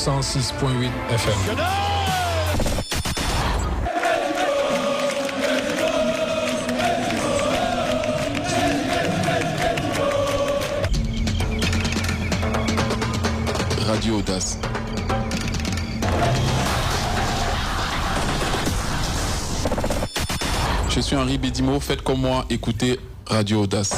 106.8 FM. Radio AUDACE. Je suis Henri Bédimo, faites comme moi, écoutez Radio AUDACE.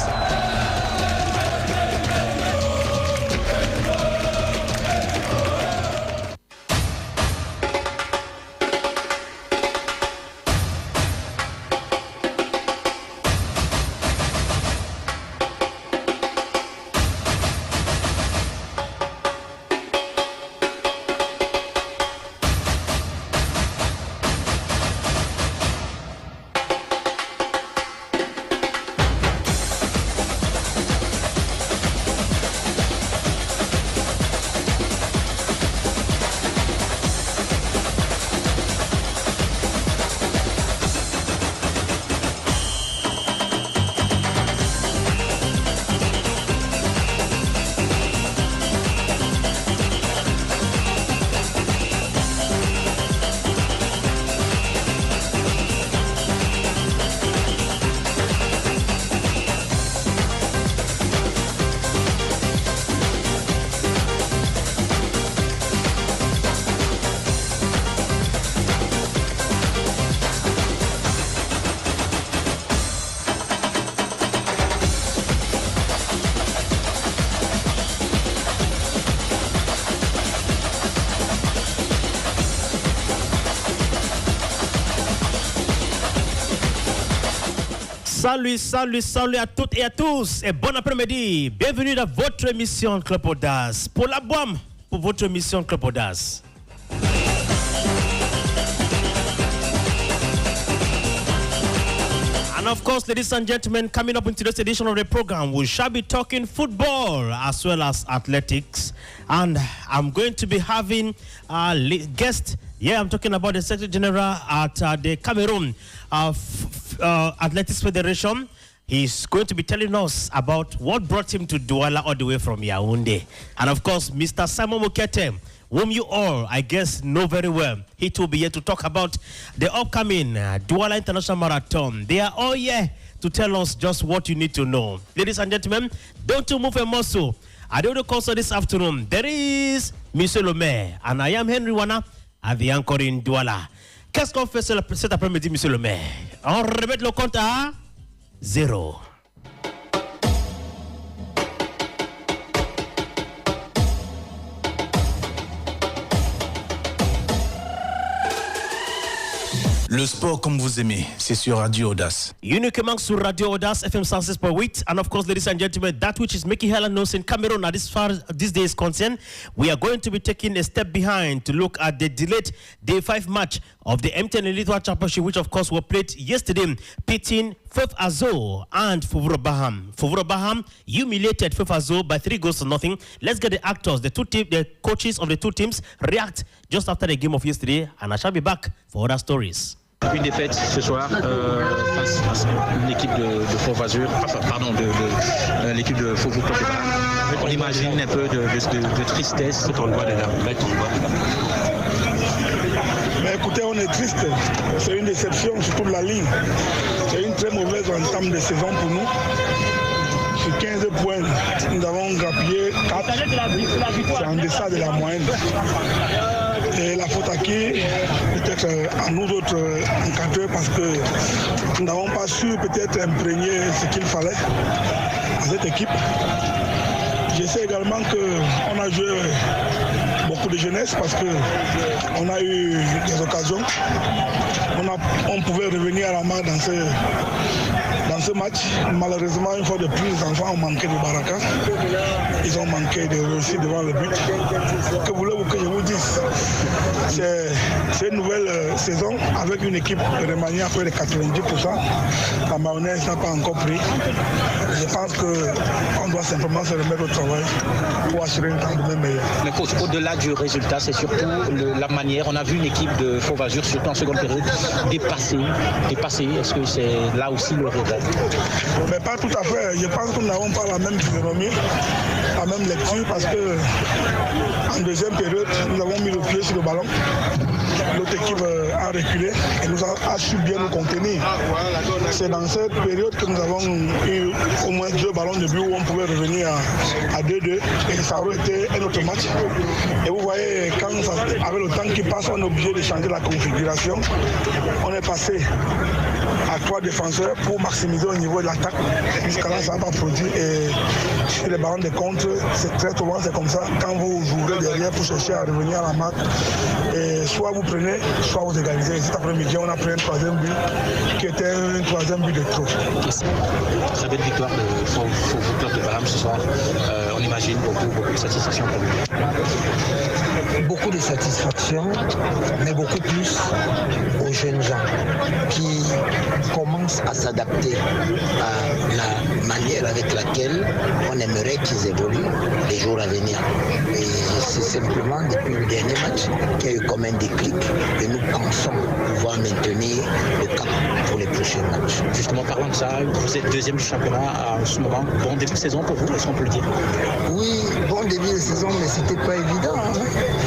Salut à toutes et à tous et bon après-midi. Bienvenue dans votre émission Club AUDACE. Pour la boîte, pour votre émission Club AUDACE. And of course, ladies and gentlemen, coming up in today's edition of the program, we shall be talking football as well as athletics. And I'm going to be having a guest. Yeah, I'm talking about the Secretary General at the Cameroon Athletics Federation. He's going to be telling us about what brought him to Douala all the way from Yaoundé. And of course, Mr. S𝘂𝗿 🭭🟬🲓, whom you all, I guess, know very well. He will be here to talk about the upcoming Douala International Marathon. They are all here to tell us just what you need to know. Ladies and gentlemen, don't you move a muscle. At the other course of this afternoon, there is Monsieur le Maire, and I am Henry Wana at the anchor in Douala. Qu'est-ce qu'on fait cet après-midi, Monsieur le Maire? On remet le compte à 0. Le sport comme vous aimez, c'est sur Radio AUDACE. Uniquement sur Radio AUDACE, FM 106.8. And of course, ladies and gentlemen, that which is making hell and noise in Cameroon as far as this day is concerned, we are going to be taking a step behind to look at the delayed Day 5 match of the MTN Elite World Championship, which of course were played yesterday, pitting S𝘂𝗿 🭭🟬 and S𝘂𝗿 🭭🟬🲓 humiliated S𝘂𝗿 by 3 goals to nothing. Let's get the actors, the coaches of the two teams react just after the game of yesterday, and I shall be back for other stories. Une défaite ce soir face à une équipe de Fauve-Azur, pardon, de l'équipe de Fauve-Azur. On imagine un peu de tristesse. Mais écoutez, on est triste. C'est une déception sur toute la ligne. C'est une très mauvaise entame de saison pour nous. Sur 15 points, nous avons grappillé 4. C'est en deçà de la moyenne. Et la faute à qui? Peut-être à nous autres encadreurs parce que nous n'avons pas su peut-être imprégner ce qu'il fallait à cette équipe. Je sais également qu'on a joué beaucoup de jeunesse parce qu'on a eu des occasions. On pouvait revenir à la main dans ce match. Malheureusement, une fois de plus, les enfants ont manqué de baraka. Ils ont manqué de réussir devant le but. Que voulez-vous que je vous dise? C'est une nouvelle saison avec une équipe remaniée à peu de 90%. La mayonnaise n'a pas encore pris. Je pense qu'on doit simplement se remettre au travail pour assurer une lendemain meilleur. Mais coach, au-delà du résultat, c'est surtout la manière. On a vu une équipe de Faux-Vazur, surtout en seconde période, dépassée. Est-ce que c'est là aussi le réveil? Mais pas tout à fait. Je pense que nous n'avons pas la même physionomie, la même lecture, parce que en deuxième période, nous avons mis le pied sur le ballon. L'autre équipe a reculé et nous a su bien nous contenir. C'est dans cette période que nous avons eu au moins 2 ballons de but où on pouvait revenir à 2-2 et ça aurait été un autre match. Et vous voyez, quand avec le temps qui passe, on est obligé de changer la configuration. On est passé à 3 défenseurs pour maximiser au niveau de l'attaque. Jusqu'à là, ça n'a pas produit. Et sur les ballons de contre, c'est très souvent c'est comme ça. Quand vous jouerez derrière pour chercher à revenir à la marque, et soit vous prenez, soit vous égalisez. Et cet après-midi, on a pris un 3e but qui était un 3e but de trop. Très belle victoire pour le club de Balam ce soir. On imagine beaucoup de satisfaction pour lui. Beaucoup de satisfaction, mais beaucoup plus aux jeunes gens qui commencent à s'adapter à la manière avec laquelle on aimerait qu'ils évoluent les jours à venir. Et c'est simplement depuis le dernier match qu'il y a eu comme un déclic et nous pensons pouvoir maintenir le cap pour les prochains matchs. Justement, parlant de ça, vous êtes 2e du championnat en ce moment. Bon début de saison pour vous, est-ce qu'on peut le dire? Oui, bon début de saison, mais c'était pas évident.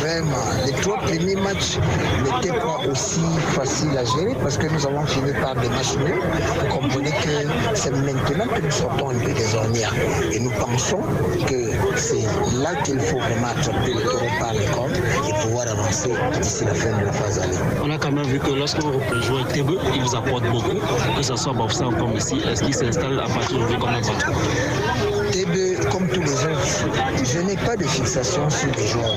Vraiment, les 3 premiers matchs n'étaient pas aussi faciles à gérer parce que nous avons fini par des matchs nuls. Vous comprenez que c'est maintenant que nous sortons un peu des ornières. Et nous pensons que c'est là qu'il faut vraiment attraper le taureau par les cornes et pouvoir avancer d'ici la fin de la phase aller. On a quand même vu que lorsqu'on reprend jouer Tébé, il vous apporte beaucoup, que ce soit Bobsan comme ici. Est-ce qu'il s'installe à partir de comme un patron? Tébé, comme tous les autres, je n'ai pas de fixation sur les joueurs.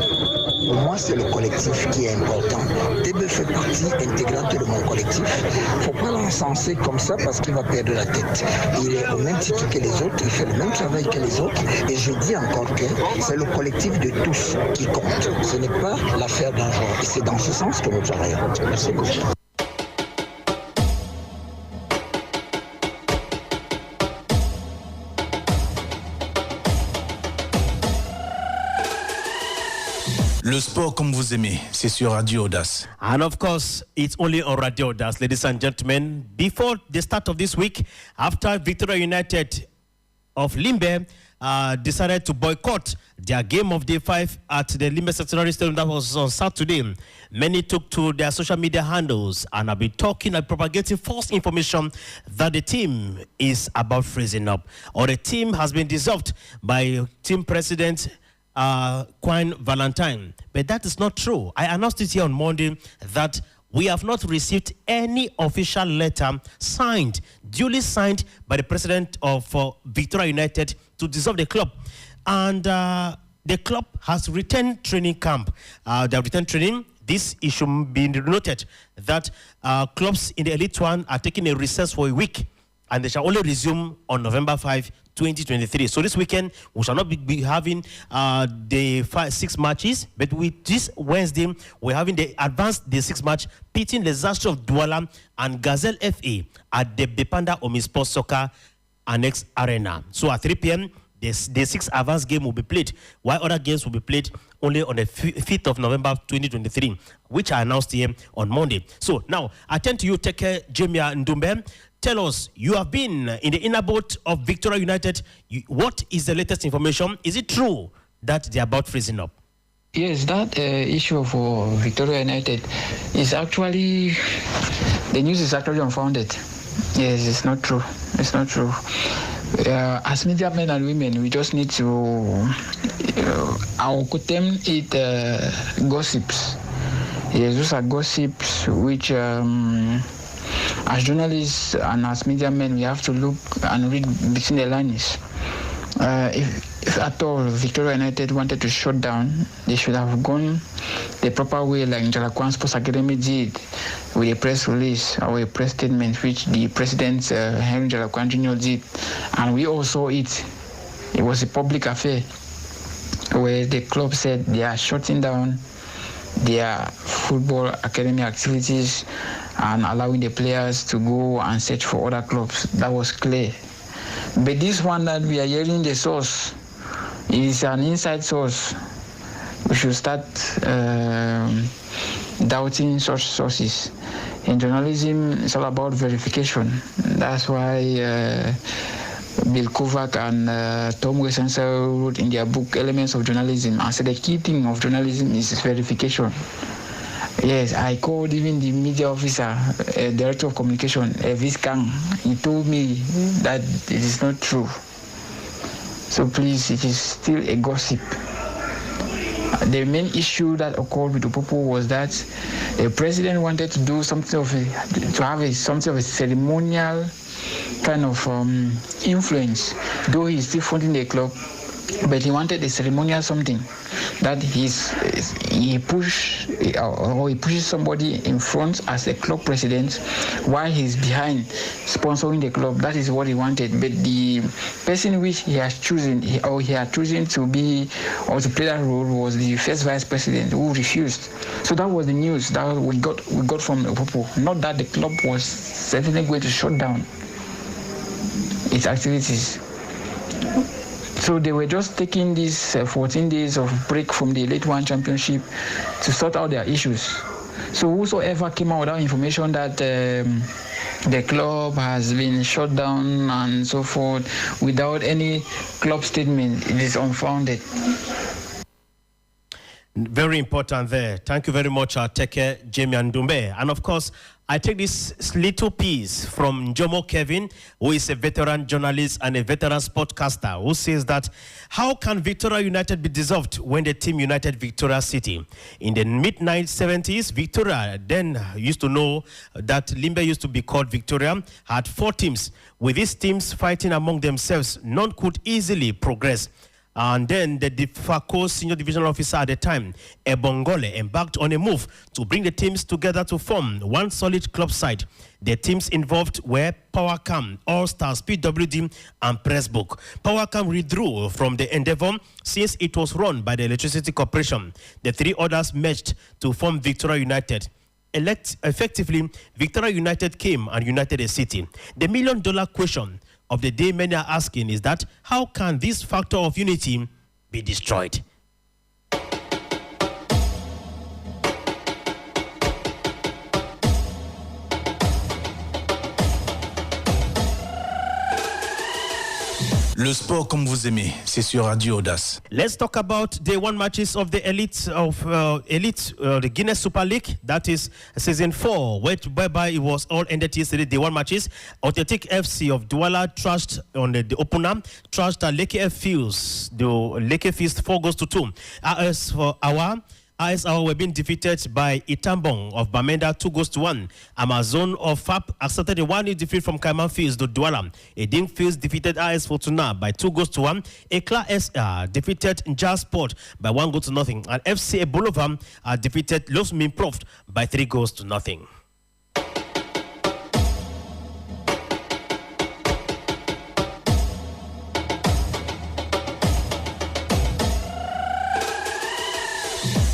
Pour moi, c'est le collectif qui est important. Tébé fait partie intégrante de mon collectif. Il ne faut pas l'encenser comme ça parce qu'il va perdre la tête. Il est au même titre que les autres, il fait le même travail que les autres. Et je dis encore que c'est le collectif de tous qui compte. Ce n'est pas l'affaire d'un joueur. Et c'est dans ce sens que nous travaillons. Merci beaucoup. Le sport comme vous aimez, c'est sur Radio AUDACE. And of course, it's only on Radio AUDACE, ladies and gentlemen. Before the start of this week, after Victoria United of Limbe decided to boycott their game of day 5 at the Limbe Centenary Stadium that was on Saturday, many took to their social media handles and have been talking and propagating false information that the team is about freezing up, or the team has been dissolved by team president S𝘂𝗿 🭿🟴. But that is not true. I announced it here on Monday that we have not received any official letter signed, duly signed by the president of Victoria United to dissolve the club. And the club has returned training camp. They have returned training. This issue being noted that clubs in the Elite One are taking a recess for a week, and they shall only resume on November 5, 2023. So this weekend, we shall not be having the 6 matches, but with this Wednesday, we're having the advanced day 6 match pitting the Zastre of Douala and Gazelle FA at the Bepanda Omisport Soccer Annex Arena. So at 3 p.m., the 6 advanced game will be played, while other games will be played only on the 5th of November 2023, which I announced here on Monday. So now, I turn to you, Teke Jemia Ndumbe. Tell us, you have been in the inner boat of Victoria United. What is the latest information? Is it true that they're about freezing up? Yes, that issue for Victoria United is actually, the news is actually unfounded. Yes, it's not true. It's not true. As media men and women, we just need to, our term it gossips. Yes, those are gossips which, as journalists and as media men, we have to look and read between the lines. If at all Victoria United wanted to shut down, they should have gone the proper way, like Njalakwan Sports Academy did, with a press release or a press statement, which the president, Henry Njalakwan Jr. did. And we all saw it. It was a public affair where the club said they are shutting down their football academy activities and allowing the players to go and search for other clubs. That was clear. But this one that we are hearing the source is an inside source. We should start doubting such sources. In journalism, it's all about verification. That's why Bill Kovac and Tom Wesenzel wrote in their book Elements of Journalism and said the key thing of journalism is verification. Yes, I called even the media officer, director of communication, Elvis Kang. He told me that it is not true. So please, it is still a gossip. The main issue that occurred with Opopo was that the president wanted to do something of something of a ceremonial kind of influence, though he's still funding the club, but he wanted a ceremonial something that he pushes somebody in front as a club president while he's behind sponsoring the club. That is what he wanted. But the person which he had chosen to be or to play that role was the first vice president, who refused. So that was the news that we got from Opopo. Not that the club was certainly going to shut down its activities. So they were just taking these 14 days of break from the Elite One Championship to sort out their issues. So whosoever came out with that information that the club has been shut down and so forth without any club statement, it is unfounded. Very important there. Thank you very much, Teke Jamie Ndumbe. And of course, I take this little piece from Njomo Kevin, who is a veteran journalist and a veteran sportcaster, who says that how can Victoria United be dissolved when the team united Victoria City? In the mid-1970s, Victoria then used to know that Limbe used to be called Victoria, had 4 teams. With these teams fighting among themselves, none could easily progress. And then the DFACO senior divisional officer at the time, Ebongole, embarked on a move to bring the teams together to form one solid club side. The teams involved were PowerCam, All Stars, PWD, and Pressbook. PowerCam withdrew from the endeavor since it was run by the Electricity Corporation. The 3 others merged to form Victoria United. Effectively, Victoria United came and united a city. The million-dollar question of the day many are asking is that how can this factor of unity be destroyed? Le sport comme vous aimez, c'est sur Radio AUDACE. Let's talk about day 1 matches of the the Guinness Super League. That is season 4, whereby it was all ended yesterday. Day 1 matches. Authentic FC of Douala trashed on the opener, trashed Leke F Fields. The Leke Fields 4-2. As for AS Awa were being defeated by Itambong of Bamenda 2-1. Amazon of FAP accepted a 1-0 defeat from Kaiman Fields to Douala. Edin Fields defeated AS Fortuna by 2-1. Ekla SR defeated Njaz Sport by 1-0. And FC Ebolovam defeated Los Minprof by 3-0.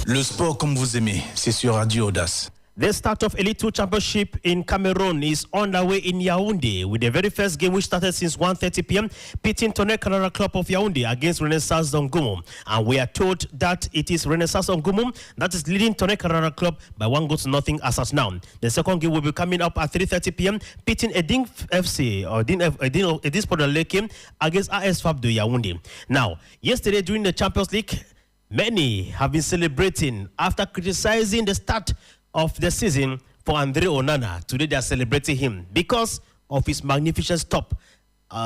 Le sport comme vous aimez, c'est sur Radio AUDACE. The start of Elite 2 Championship in Cameroon is underway in Yaoundé with the very first game which started since 1:30 p.m. pitting Tonnerre Carrara Club of Yaoundé against Renaissance Zongumo. And we are told that it is Renaissance Zongumo that is leading Tonnerre Carrara Club by 1-0 as at now. The second game will be coming up at 3:30 p.m. pitting Edin FC or Edin Sport Leke against AS FAP de Yaoundé. Now, yesterday during the Champions League, many have been celebrating after criticizing the start of the season for Andre Onana. Today they are celebrating him because of his magnificent stop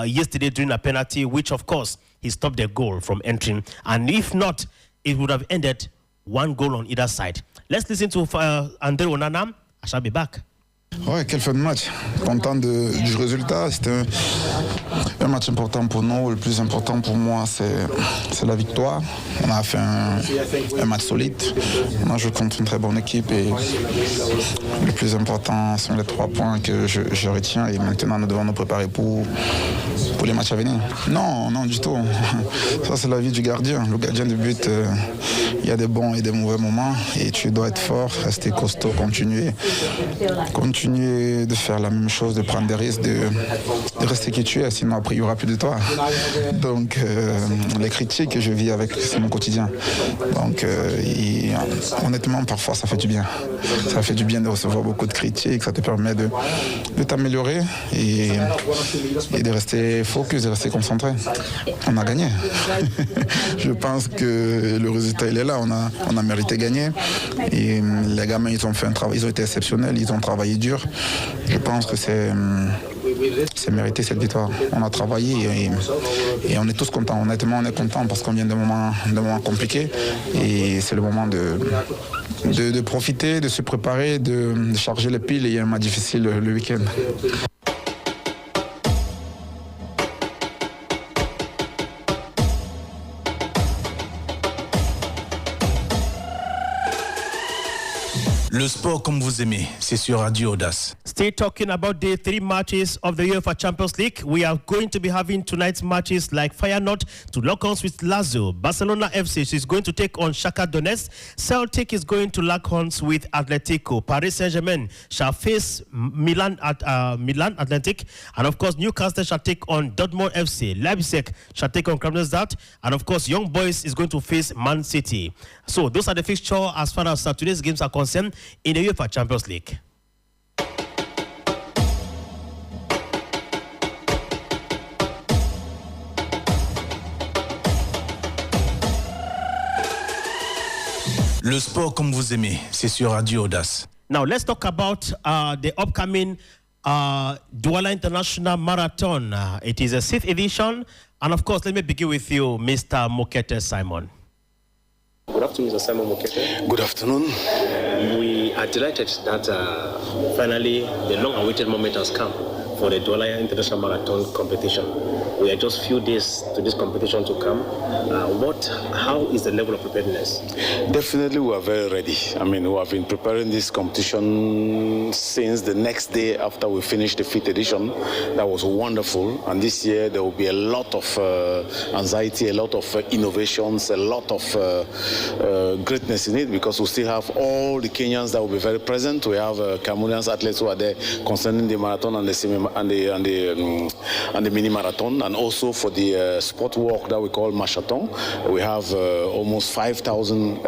yesterday during a penalty, which of course he stopped the goal from entering. And if not, it would have ended 1 goal on either side. Let's listen to Andre Onana. I shall be back. Ouais, quelle fin de match. Content du résultat. C'était Un match important pour nous. Le plus important pour moi, c'est la victoire. On a fait un match solide. On a joué contre une très bonne équipe et le plus important sont les 3 points que je retiens. Et maintenant, nous devons nous préparer pour les matchs à venir. Non, du tout. Ça, c'est la vie du gardien. Le gardien de but, il y a des bons et des mauvais moments et tu dois être fort, rester costaud, continuer de faire la même chose, de prendre des risques, de rester qui tu es, sinon après il n'y aura plus de toi. Donc les critiques que je vis avec, c'est mon quotidien. Donc honnêtement, parfois ça fait du bien. Ça fait du bien de recevoir beaucoup de critiques, ça te permet de t'améliorer et de rester focus, de rester concentré. On a gagné. Je pense que le résultat il est là, on a mérité gagner et les gamins ils ont fait un travail, ils ont été exceptionnels, ils ont travaillé dur. Je pense que c'est mérité cette victoire. On a travaillé et on est tous contents. Honnêtement, on est contents parce qu'on vient de moments compliqués et c'est le moment de profiter, de se préparer, de charger les piles et il y a un match difficile le week-end. Le sport comme vous aimez, c'est sur Radio Audace. Still talking about the 3 matches of the UEFA Champions League. We are going to be having tonight's matches like Feyenoord to lock horns with Lazio. Barcelona FC is going to take on Shakhtar Donetsk. Celtic is going to lock horns with Atletico. Paris Saint-Germain shall face Milan Atlantic. And of course, Newcastle shall take on Dortmund FC. Leipzig shall take on Krasnodar. And of course, Young Boys is going to face Man City. So those are the fixtures as far as today's games are concerned in the UEFA Champions League. Le sport comme vous aimez, c'est sur Radio Audace. Now let's talk about the upcoming Douala International Marathon. It is a 6th edition. And of course, let me begin with you, Mr. Mokete Simon. Good afternoon, Mr. Simon Mokete. Good afternoon. We are delighted that finally the long-awaited moment has come for the Douala International Marathon competition. We are just few days to this competition to come. How is the level of preparedness? Definitely, we are very ready. I mean, we have been preparing this competition since the next day after we finished the 5th edition. That was wonderful. And this year, there will be a lot of anxiety, a lot of innovations, a lot of greatness in it because we still have all the Kenyans that will be very present. We have Cameroonian athletes who are there concerning the marathon and the mini marathon, and also for the sport walk that we call Machathon. We have almost 5,000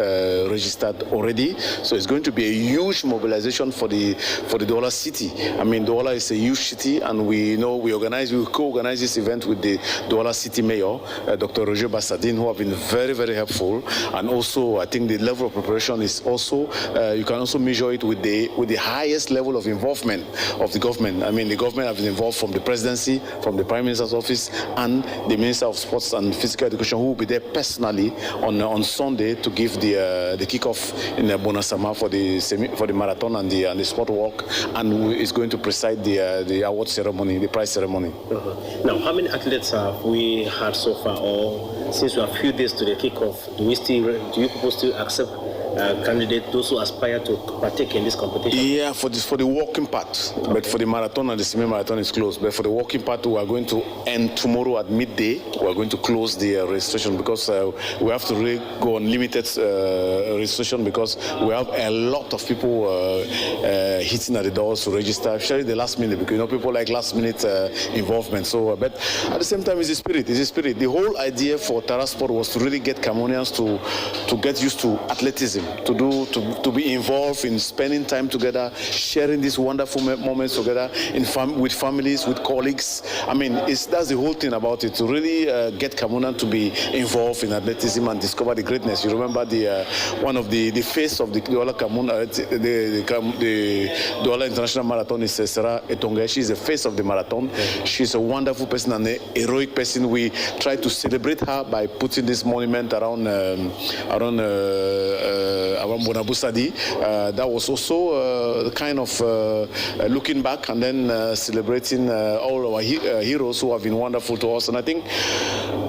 registered already. So it's going to be a huge mobilization for the Douala city. I mean, Douala is a huge city, and we co-organize this event with the Douala city mayor, Dr. Roger Bassadine, who have been very, very helpful. And also, I think the level of preparation is also, you can also measure it with the highest level of involvement of the government. I mean, the government have been involved from the presidency, from the Prime Minister's office, and the Minister of Sports and Physical Education, who will be there personally on Sunday to give the kickoff in Bonasama for the marathon and the sport walk, and is going to preside the award ceremony, the prize ceremony. Now, how many athletes have we had so far, or since we have a few days to the kickoff, do you propose to accept candidates, those who aspire to partake in this competition? Yeah, for the walking part, but for the marathon and the semi-marathon is closed. But for the walking part, we are going to end tomorrow at midday. We are going to close the registration because we have to really go on limited registration because we have a lot of people hitting at the doors to register, especially the last minute, because people like last minute involvement. So, but at the same time, it's the spirit. It's the spirit. The whole idea for Tarasport was to really get Cameroonians to get used to athleticism. To be involved in spending time together, sharing these wonderful moments together with families, with colleagues. I mean, that's the whole thing about it, to really get Cameroonians to be involved in athleticism and discover the greatness. You remember one of the face of the Douala Douala International Marathon is S𝘂𝗿 🭭🟬🴴. She's the face of the marathon. She's a wonderful person and a heroic person. We try to celebrate her by putting this monument around Bonabusadi. That was also kind of looking back and then celebrating all our heroes who have been wonderful to us. And I think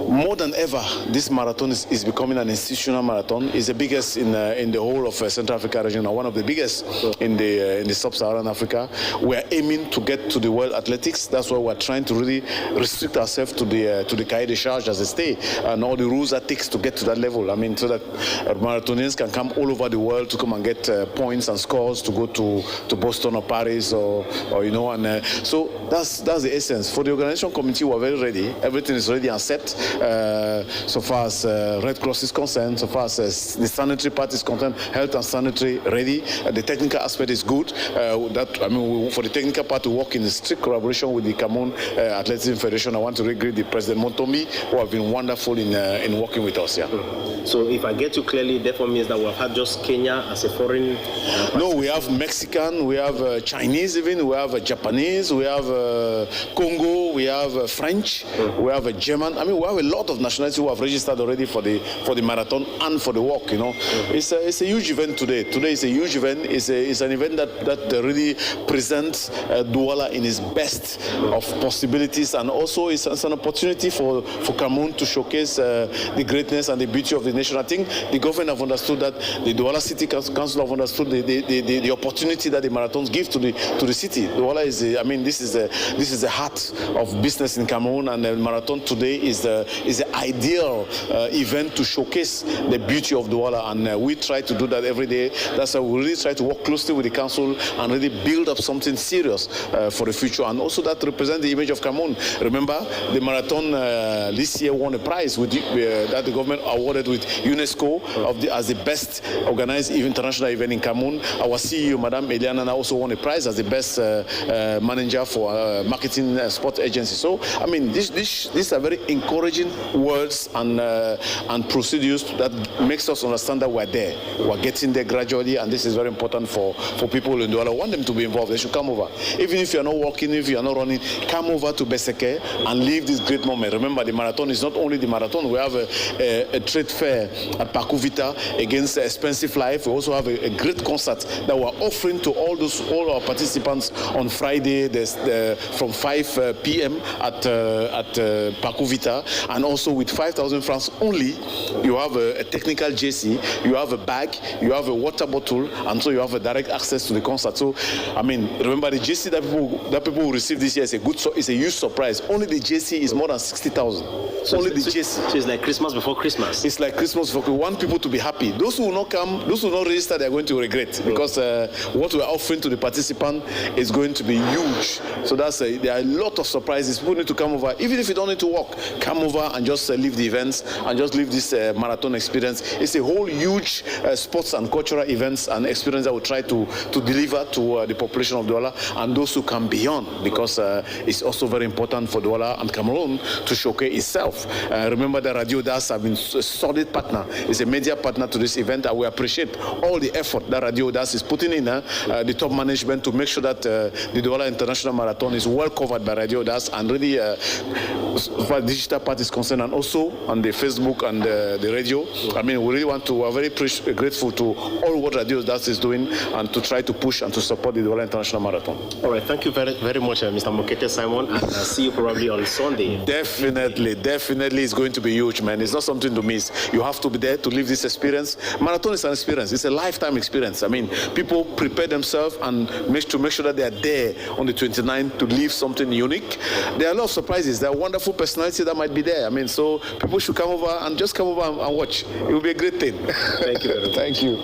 more than ever, this marathon is becoming an institutional marathon. It's the biggest in the whole of Central Africa region, and one of the biggest in the sub-Saharan Africa. We are aiming to get to the World Athletics. That's why we're trying to really restrict ourselves to the cahier de charge as they stay, and all the rules that takes to get to that level. I mean, so that marathonians can come all over the world to come and get points and scores to go to Boston or Paris or you know, and so that's the essence. For the organization committee, we're very ready. Everything is ready and set. So far as Red Cross is concerned, so far as the sanitary part is concerned, health and sanitary ready. The technical aspect is good. For the technical part to work in strict collaboration with the Cameroon Athleticism Federation. I want to greet the President Montombi, who have been wonderful in working with us. Yeah. So if I get you clearly, therefore means that we've had just Kenya as a foreign. No, we have Mexican, we have Chinese even, we have Japanese, we have Congo, we have French, we have German. I mean, we have a lot of nationalities who have registered already for the marathon and for the walk. You know, it's a huge event today. Today is a huge event. It's an event that really presents Douala in its best of possibilities, and also it's an opportunity for Cameroon to showcase the greatness and the beauty of the nation. I think the government have understood that, the Douala City Council have understood the opportunity that the marathons give to the city. Douala is, this is the heart of business in Cameroon, and the marathon today is the ideal event to showcase the beauty of Douala, and we try to do that every day. That's why we really try to work closely with the council and really build up something serious for the future, and also that represent the image of Cameroon. Remember, the marathon this year won a prize that the government awarded with UNESCO as the best organized international event in Cameroon. Our CEO, Madame Eliana, also won a prize as the best manager for marketing sport agency. So, these are very encouraging words and procedures that makes us understand that we're there. We're getting there gradually, and this is very important for people in Douala. I want them to be involved. They should come over. Even if you're not walking, if you're not running, come over to Beseke and live this great moment. Remember, the marathon is not only the marathon. We have a trade fair at Pakuvita against Expensive Life. We also have a great concert that we're offering to all our participants on Friday from 5 p.m. at Pakuvita, and also with 5,000 francs only, you have a technical JC, you have a bag, you have a water bottle, and so you have a direct access to the concert. So, remember, the JC that people will receive this year is a huge surprise. Only the JC is more than 60,000. Only the JC. So it's like Christmas before Christmas. It's like Christmas before. We want people to be happy. Those who will not come, those who will not register, they are going to regret, because what we are offering to the participant is going to be huge. So there are a lot of surprises. People need to come over, even if you don't need to walk. Come over and just live the events and just live this marathon experience. It's a whole huge sports and cultural events and experience that we try to deliver to the population of Douala and those who come beyond, because it's also very important for Douala and Cameroon to showcase itself. Remember that Radio AUDACE have been a solid partner. It's a media partner to this event, and we appreciate all the effort that Radio AUDACE is putting in, the top management, to make sure that the Douala International Marathon is well covered by Radio AUDACE, and really as far as the digital part is concerned, and also on the Facebook and the radio. We're very grateful to all what Radio AUDACE is doing, and to try to push and to support the Douala International Marathon. All right, thank you very, very much, Mr. Mokete Simon, and see you probably on Sunday. Definitely, it's going to be huge, man. It's not something to miss. You have to be there to live this experience. Marathon is an experience. It's a lifetime experience. People prepare themselves and make sure that they are there on the 29th to live something unique. There are a lot of surprises. There are wonderful personalities that might be there. So people should come over and just come over and watch. It will be a great thing. Thank you very much. Thank you.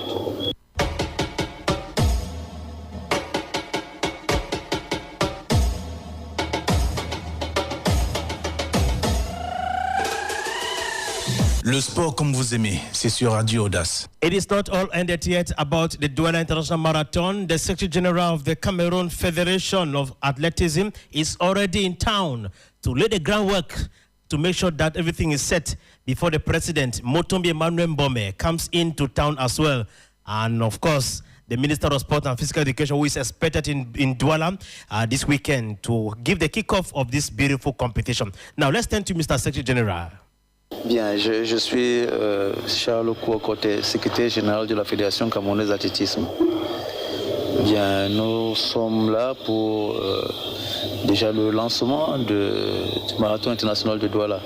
Le sport comme vous aimez, c'est sur Radio AUDACE. It is not all ended yet about the Douala International Marathon. The Secretary General of the Cameroon Federation of Athleticism is already in town to lay the groundwork to make sure that everything is set before the President, Motombi Emmanuel Mbome, comes into town as well. And of course, the Minister of Sport and Physical Education, who is expected in Douala this weekend to give the kickoff of this beautiful competition. Now, let's turn to Mr. Secretary General. Bien, je suis S𝘂𝗿 𝟭𝟬🲓, secrétaire général de la Fédération camerounaise d'athlétisme. Bien, nous sommes là pour déjà le lancement du marathon international de Douala.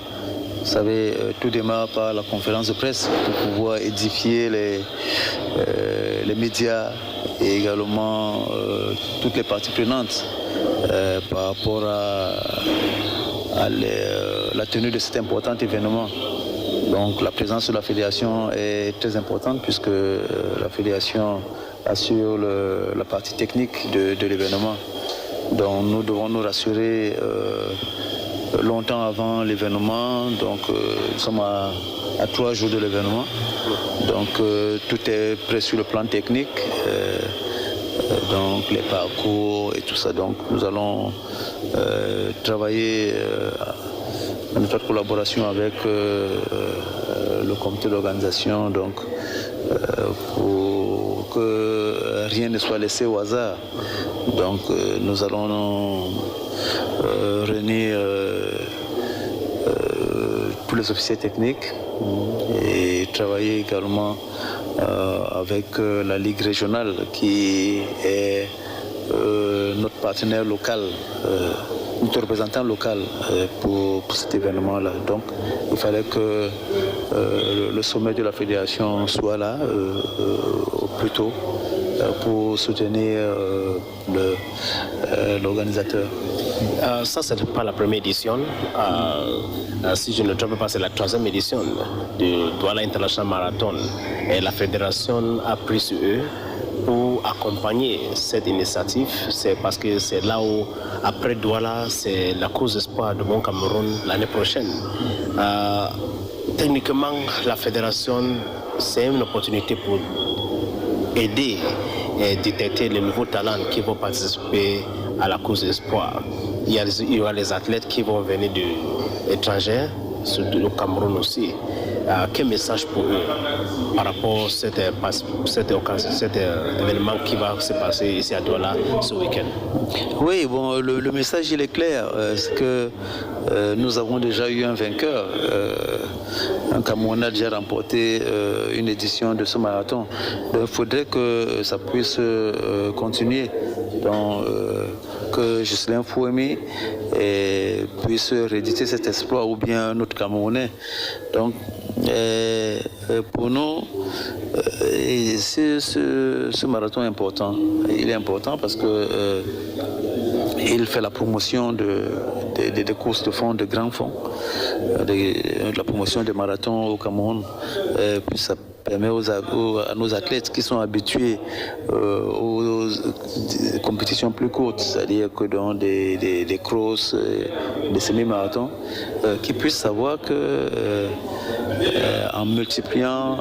Vous savez, tout démarre par la conférence de presse pour pouvoir édifier les médias et également toutes les parties prenantes par rapport à la tenue de cet important événement. Donc la présence de la fédération est très importante puisque la fédération assure la partie technique de l'événement. Donc nous devons nous rassurer longtemps avant l'événement. Donc nous sommes à 3 jours de l'événement. Donc tout est prêt sur le plan technique. Donc les parcours et tout ça. Donc nous allons travailler en étroite collaboration avec le comité d'organisation, donc pour que rien ne soit laissé au hasard. Donc nous allons réunir tous les officiers techniques et travailler également avec la Ligue régionale qui est notre partenaire local, notre représentant local pour cet événement-là. Donc il fallait que le sommet de la fédération soit là au plus tôt pour soutenir l'organisateur. Ça, ce n'est pas la première édition. Si je ne me trompe pas, c'est la 3e édition du Douala International Marathon. Et la fédération a pris sur eux pour accompagner cette initiative. C'est parce que c'est là où, après Douala, c'est la course d'espoir de Bon Cameroun l'année prochaine. Techniquement, la fédération, c'est une opportunité pour aider et détecter les nouveaux talents qui vont participer à la course d'espoir. Il y aura les athlètes qui vont venir de l'étranger, surtout au Cameroun aussi. Quel message pour eux par rapport à cet événement qui va se passer ici à Douala ce week-end? Oui, bon, le message il est clair, c'est que nous avons déjà eu un vainqueur. Un Camerounais a déjà remporté une édition de ce marathon. Donc il faudrait que ça puisse continuer. Donc, que S𝘂𝗿 🭛🲓 puisse rééditer cet exploit ou bien un autre Camerounais. Donc, pour nous, ce marathon est important. Il est important parce que il fait la promotion des courses de fond, de grands fonds, de la promotion des marathons au Cameroun. Puis ça permet à nos athlètes qui sont habitués aux compétitions plus courtes, c'est-à-dire que dans des crosses, des semi-marathons, qui puissent savoir que en multipliant,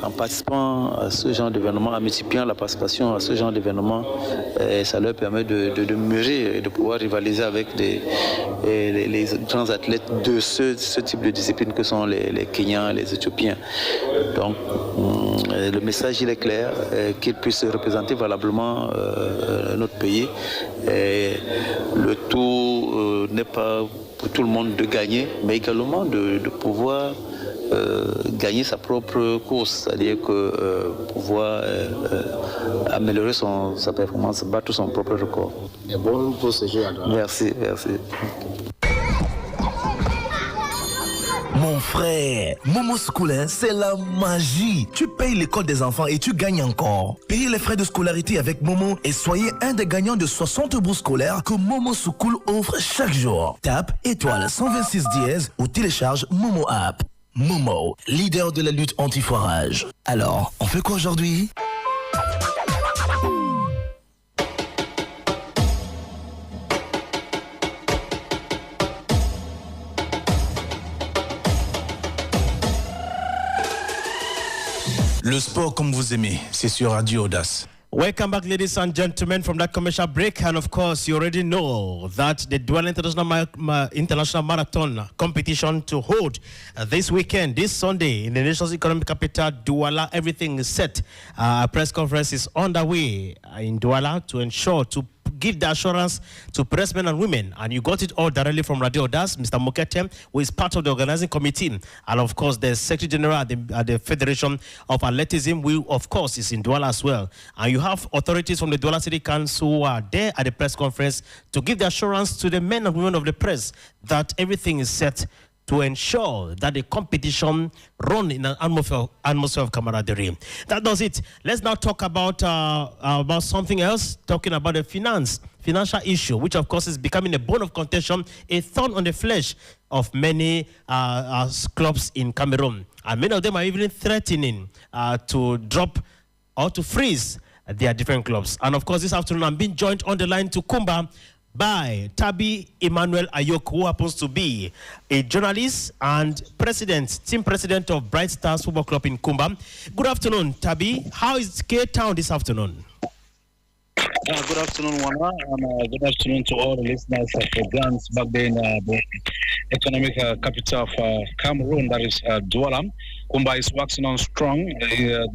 en participant à ce genre d'événement, en multipliant la participation à ce genre d'événement, ça leur permet de mûrir et de pouvoir rivaliser avec les grands athlètes de ce type de discipline que sont les Kenyans, les Éthiopiens. Donc le message il est clair, qu'ils puissent représenter valablement notre pays. Et le tout n'est pas pour tout le monde de gagner, mais également de pouvoir gagner sa propre course, c'est-à-dire que pouvoir améliorer sa performance, battre son propre record. Et bon pour ce jeu à Douala. Merci, merci. Mon frère, Momo S𝘂𝗿, c'est la magie. Tu payes l'école des enfants et tu gagnes encore. Payez les frais de scolarité avec Momo et soyez un des gagnants de 60 bourses scolaires que Momo S𝘂𝗿 offre chaque jour. Tape étoile 126 dièse ou télécharge Momo App. Momo, leader de la lutte anti-foirage. Alors, on fait quoi aujourd'hui? Le sport comme vous aimez, c'est sur Radio AUDACE. Welcome back, ladies and gentlemen, from that commercial break. And of course, you already know that the Douala International Marathon competition to hold this weekend, this Sunday, in the nation's economic capital, Douala, everything is set. A press conference is underway in Douala to ensure to give the assurance to pressmen and women. And you got it all directly from Radio AUDACE, Mr. 🎵🎬, who is part of the organizing committee. And of course, the Secretary General at the Federation of Athleticism, who of course is in Douala as well. And you have authorities from the Douala City Council who are there at the press conference to give the assurance to the men and women of the press that everything is set to ensure that the competition run in an atmosphere of camaraderie. That does it. Let's now talk about something else, talking about the financial issue, which of course is becoming a bone of contention, a thorn on the flesh of many clubs in Cameroon. And many of them are even threatening to drop or to freeze their different clubs. And of course, this afternoon, I'm being joined on the line to Kumba by S𝘂𝗿 🎭🟬🴴, who happens to be a journalist and team president of Bright Stars Football Club in Kumba. Good afternoon, S𝘂𝗿. How is Cape Town this afternoon? Good afternoon, Wana, and good afternoon to all the listeners of programs back there in the economic capital of Cameroon, that is Douala. Kumba is waxing on strong,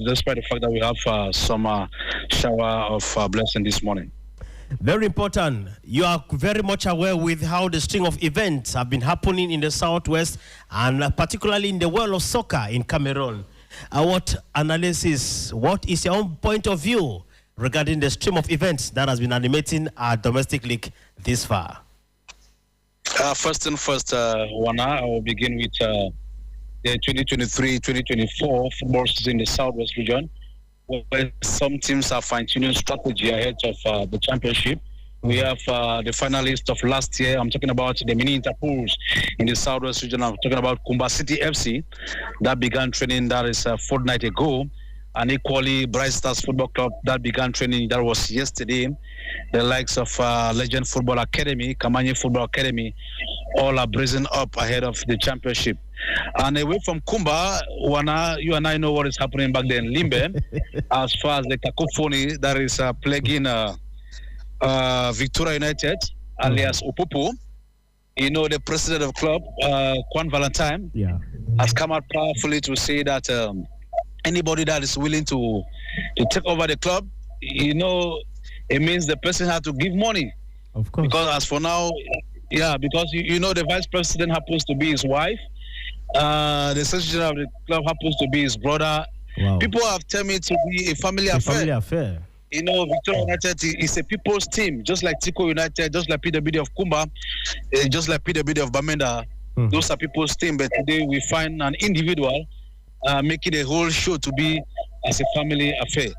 despite the fact that we have some shower of blessing this morning. Very important. You are very much aware with how the string of events have been happening in the southwest and particularly in the world of soccer in Cameroon. What is your own point of view regarding the stream of events that has been animating our domestic league this far? First, Wana, I will begin with the 2023-2024 football season in the southwest region, where some teams are fine-tuning strategy ahead of the championship. We have the finalists of last year. I'm talking about the mini interpools in the southwest region. I'm talking about Kumba City FC that began training that is a fortnight ago. And equally, Bright Stars Football Club that began training that was yesterday. The likes of Legend Football Academy, Kamanye Football Academy, all are brazen up ahead of the championship. And away from Kumba, Wana, you and I know what is happening back there in Limbe. As far as the cacophony that is plaguing Victoria United, alias Opopo. You know, the president of the club, Kwan Valentine, has come out powerfully to say that anybody that is willing to take over the club, you know, it means the person has to give money. Of course. Because as for now, because you know the vice president happens to be his wife. The secretary of the club happens to be his brother. Wow. People have told me to be a family affair. You know, Victoria United is a people's team, just like S𝘂𝗿 United, just like PWD of Kumba, just like PWD of Bamenda. Those are people's team. But today we find an individual making a whole show to be as a family affair,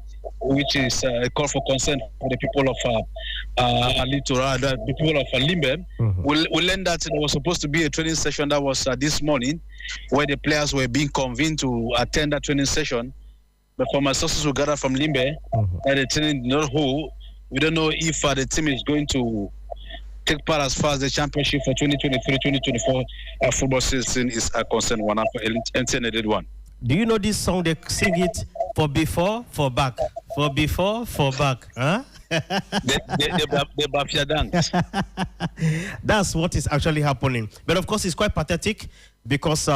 which is a call for concern for the people of Alitora, the people of Limbe. We learned that there was supposed to be a training session that was this morning, where the players were being convened to attend that training session. But from my sources who gathered from Limbe, the training did not hold. We don't know if the team is going to take part as far as the championship for 2023-2024 football season is concerned. One for NTN did one. Do you know this song? They sing it for before, for back, for before, for back. Huh? the Bafia dance. That's what is actually happening. But of course, it's quite pathetic because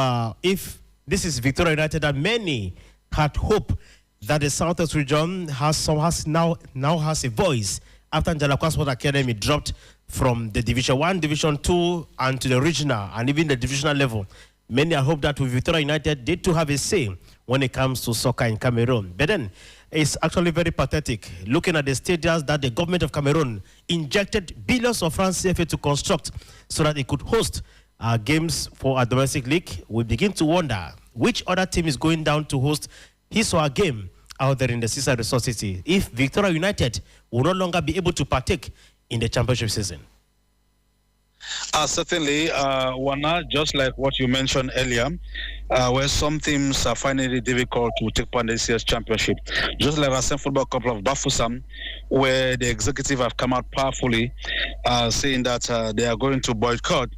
if this is Victoria United, that many had hope that the Southwest region now has a voice after Njala Sport Academy dropped from the Division 1, Division 2, and to the regional and even the divisional level. Many hope that with Victoria United, they too have a say when it comes to soccer in Cameroon. But then, it's actually very pathetic looking at the stadiums that the government of Cameroon injected billions of francs CFA to construct so that it could host games for a domestic league. We begin to wonder which other team is going down to host his or her game out there in the Seaside Resort City if Victoria United will no longer be able to partake in the championship season. Certainly, Wana, just like what you mentioned earlier, where some teams are finding it difficult to take part in the CS championship. Just like Racing Football Club of Bafoussam, where the executive have come out powerfully saying that they are going to boycott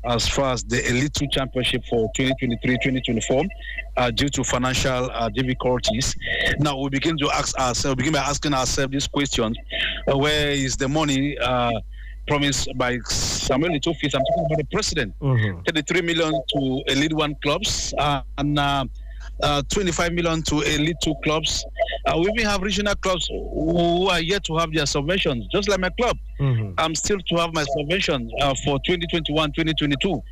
as far as the Elite 2 Championship for 2023-2024 due to financial difficulties. Now we begin by asking ourselves these questions. Where is the money promised by Samuel Eto'o? I'm talking about the president. 33 million to Elite 1 clubs. And 25 million to Elite 2 clubs. We even have regional clubs who are yet to have their subventions, just like my club. I'm still to have my subvention for 2021, 2022.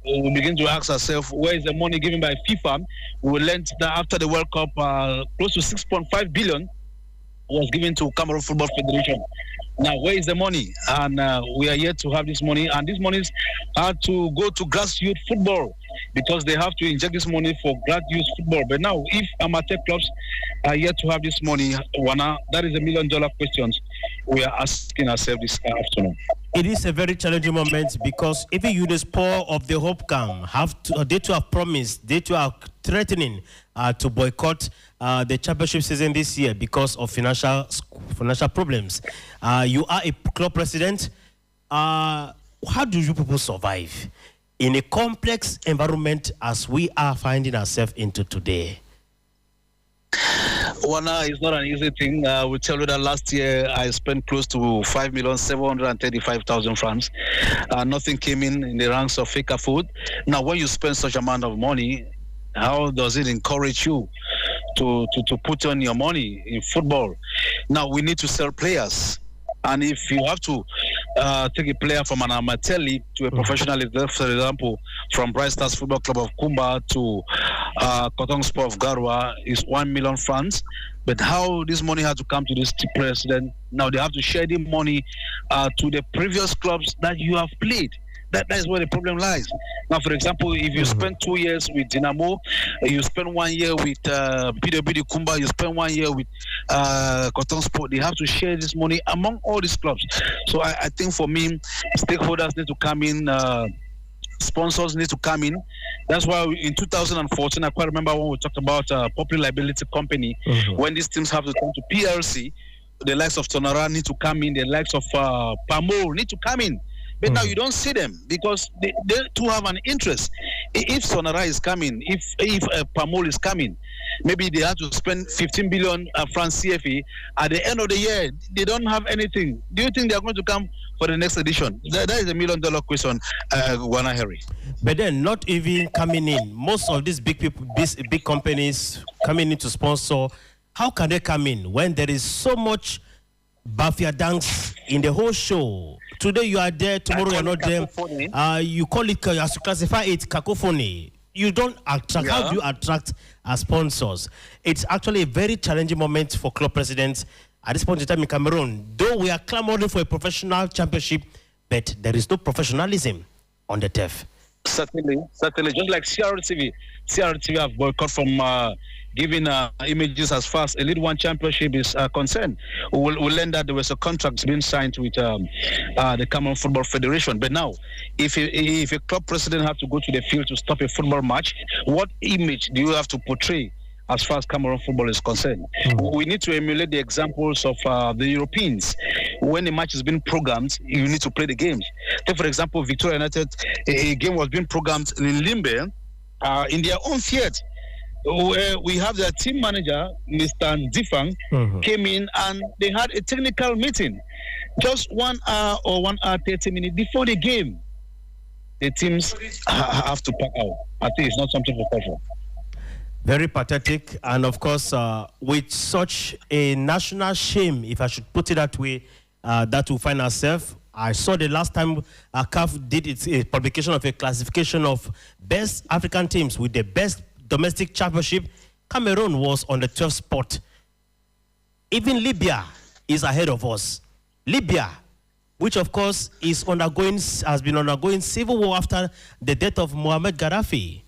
We begin to ask ourselves, where is the money given by FIFA? We learned that after the World Cup, close to 6.5 billion was given to Cameroon Football Federation. Now, where is the money? And we are yet to have this money. And these monies are to go to grassroots football because they have to inject this money for grassroots football. But now, if amateur clubs are yet to have this money, Wana, that is $1 million question we are asking ourselves this afternoon. It is a very challenging moment because even UDACE of the Hope Camp they too have promised, they too are threatening to boycott the championship season this year because of financial problems. You are a club president. How do you people survive in a complex environment as we are finding ourselves into today? Wana, it's not an easy thing. We tell you that last year I spent close to 5,735,000 francs. Nothing came in the ranks of FECAFOOT. Now, when you spend such amount of money, how does it encourage you to put on your money in football? Now, we need to sell players. And if you have to take a player from an amateur league to a professional league, for example, from Bright Stars Football Club of Kumba to Cotton Sport of Garwa, is 1 million francs. But how this money had to come to this president? Now they have to share the money to the previous clubs that you have played. That is where the problem lies. Now, for example, if you spend 2 years with Dynamo, you spend 1 year with PWD Kumba, you spend 1 year with Cotton Sport, they have to share this money among all these clubs. So I think for me, stakeholders need to come in, sponsors need to come in. That's why in 2014, I quite remember when we talked about public liability company, when these teams have to come to PLC, the likes of Tonara need to come in, the likes of Pamo need to come in. But now you don't see them because they too have an interest. If Sonara is coming, if Pamol is coming, maybe they have to spend 15 billion francs CFA. At the end of the year, they don't have anything. Do you think they are going to come for the next edition? That is $1 million question, Wana Harry. But then not even coming in. Most of these big people, these big companies coming in to sponsor, how can they come in when there is so much Bafia dance in the whole show? Today you are there, tomorrow you are not there. You call it, as to classify it, cacophony. You don't attract. Yeah. How do you attract sponsors? It's actually a very challenging moment for club presidents at this point in time in Cameroon. Though we are clamoring for a professional championship, but there is no professionalism on the turf. Certainly. Just like CRTV have boycotted from giving images as far as Elite 1 Championship is concerned. We'll learn that there was a contract being signed with the Cameroon Football Federation. But now, if a club president has to go to the field to stop a football match, what image do you have to portray as far as Cameroon football is concerned? We need to emulate the examples of the Europeans. When a match is being programmed, you need to play the games. Take, for example, Victoria United, a game was being programmed in Limbe in their own theatre. Where we have their team manager, Mr. Ndifang, came in and they had a technical meeting just 1 hour or 1 hour 30 minutes before the game. The teams have to pack out. I think it's not something for pleasure. Very pathetic, and of course, with such a national shame, if I should put it that way, that we find ourselves. I saw the last time CAF did its publication of a classification of best African teams with the best domestic championship. Cameroon was on the 12th spot. Even Libya is ahead of us. Libya, which of course has been undergoing civil war after the death of Muammar Gaddafi.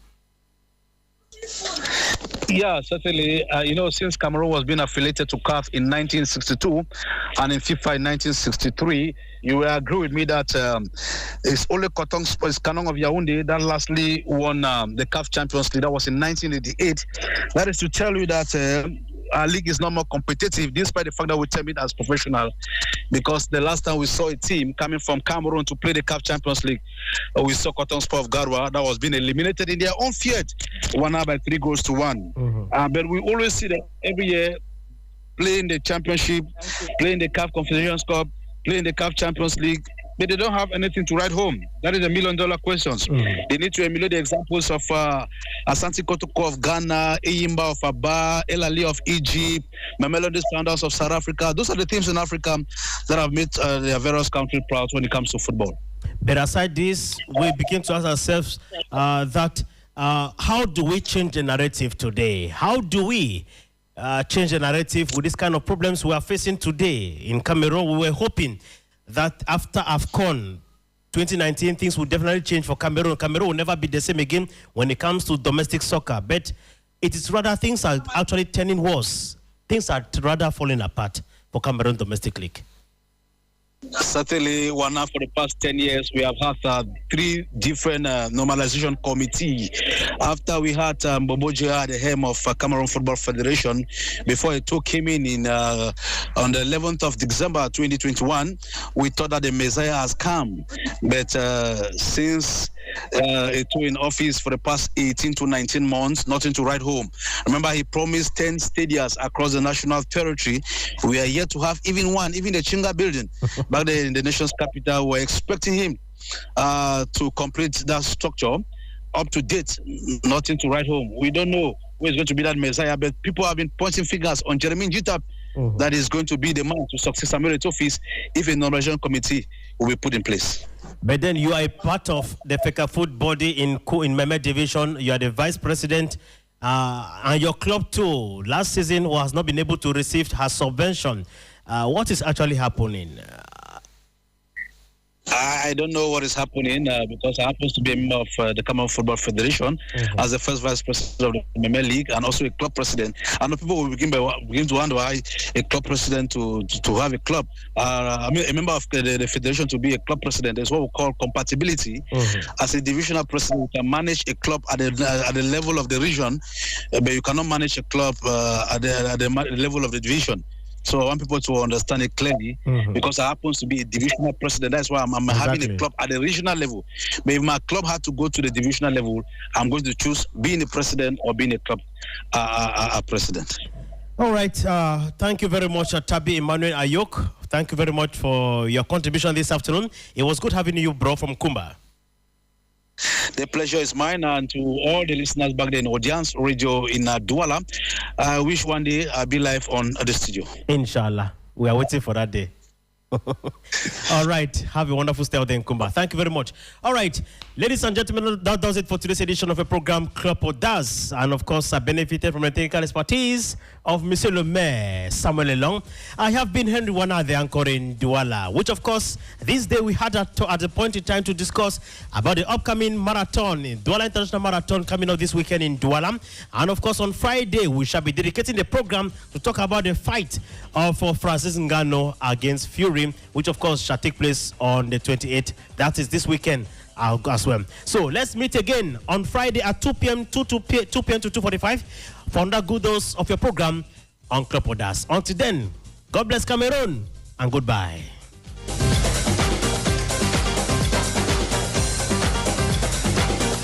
Yeah, certainly. Since Cameroon was being affiliated to CAF in 1962 and in FIFA in 1963, you will agree with me that it's only Cotton Sports Canon of Yaoundé that lastly won the CAF Champions League. That was in 1988. That is to tell you that our league is not more competitive, despite the fact that we term it as professional. Because the last time we saw a team coming from Cameroon to play the CAF Champions League, we saw Cotton Sport of Garwa that was being eliminated in their own field, 1 by 3 goals to 1. But we always see that every year playing the championship, playing the CAF Confederations Cup, playing the CAF Champions League, but they don't have anything to write home. That is $1 million questions. They need to emulate the examples of Asante Kotoko of Ghana, Eyimba of Aba, El Ali of Egypt, Mamelodi Sundowns of South Africa. Those are the teams in Africa that have made their various countries proud when it comes to football. But aside this, we begin to ask ourselves how do we change the narrative today? How do we change the narrative with this kind of problems we are facing today in Cameroon? We were hoping that after AFCON 2019, things will definitely change for Cameroon. Cameroon will never be the same again when it comes to domestic soccer. But it is rather things are actually turning worse. Things are rather falling apart for Cameroon domestic league. Certainly, Wana, for the past 10 years, we have had 3 different normalization committees. After we had Boboja at the helm of Cameroon Football Federation, before it took him in on the 11th of December 2021, we thought that the Messiah has come. But since it was in office for the past 18 to 19 months, nothing to write home. Remember, he promised 10 stadiums across the national territory. We are yet to have even one, even the Chinga building. Back then in the nation's capital, we're expecting him to complete that structure. Up to date, nothing to write home. We don't know who is going to be that Messiah, but people have been pointing fingers on Jeremy Njita that is going to be the man to succeed Samuel Eto'o if a nomination committee will be put in place. But then you are a part of the FECAFOOT body in Meme Division. You are the vice president. And your club too, last season, has not been able to receive her subvention. What is actually happening? I don't know what is happening because I happen to be a member of the Cameroon Football Federation as the first vice president of the Meme League and also a club president. I know people will begin to wonder why a club president to have a club. I mean, a member of the federation to be a club president is what we call compatibility. As a divisional president, you can manage a club at the level of the region, but you cannot manage a club at the level of the division. So I want people to understand it clearly because I happen to be a divisional president. That's why I'm having a club at the regional level. But if my club had to go to the divisional level, I'm going to choose being a president or being a club president. All right. Thank you very much, Tabi Emmanuel Ayok. Thank you very much for your contribution this afternoon. It was good having you, bro, from Kumba. The pleasure is mine, and to all the listeners back there in Audience Radio in Douala, I wish one day I'll be live on the studio. Inshallah. We are waiting for that day. All right. Have a wonderful stay out there in Kumba. Thank you very much. All right. Ladies and gentlemen, that does it for today's edition of a program, Club AUDACE. And of course, I benefited from the technical expertise of Monsieur le Maire, Samuel Elong. I have been Henry Wana, the anchor in Douala, which of course, this day we had at a point in time to discuss about the upcoming marathon, Douala International Marathon coming up this weekend in Douala. And of course, on Friday, we shall be dedicating the program to talk about the fight of Francis Ngannou against Fury, which of course shall take place on the 28th. That is this weekend as well. So let's meet again on Friday at 2 p.m. to 2:45 for another good dose of your program on Club AUDACE. Until then, God bless Cameroon and goodbye.